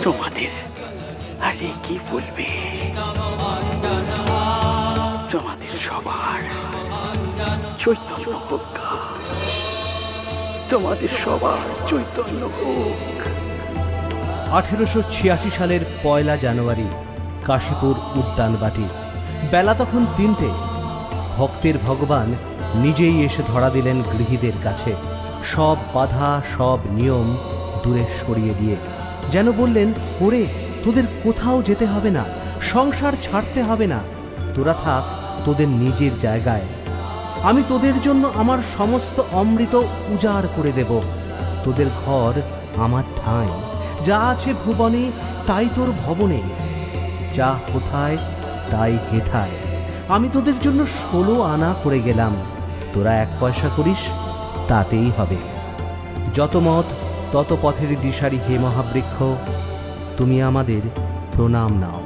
তোমাদের আরে কি বলবে, তোমাদের সবার চৈতন্য হোক, তোমাদের সবার চৈতন্য হোক। 1886 সালের 1 জানুয়ারি কাশীপুর উদ্যানবাটি। বেলা তখন 3টে। ভক্তের ভগবান নিজেই এসে ধরা দিলেন গৃহীদের কাছে, সব বাধা সব নিয়ম দূরে সরিয়ে দিয়ে। যেন বললেন, ওরে তোদের কোথাও যেতে হবে না, সংসার ছাড়তে হবে না, তোরা থাক তোদের নিজের জায়গায়। আমি তোদের জন্য আমার সমস্ত অমৃত উজাড় করে দেব। তোদের ঘর আমার ঠাঁই, যা আছে ভুবনে তাই তোর ভবনে, যা কোথায় তাই হেথায়। আমি তোদের জন্য 16 আনা করে গেলাম, তোরা 1 পয়সা করিস তাতেই হবে। যত মত তত পথের দিশারি হে মহাবৃক্ষ, তুমি আমাদের প্রণাম নাও।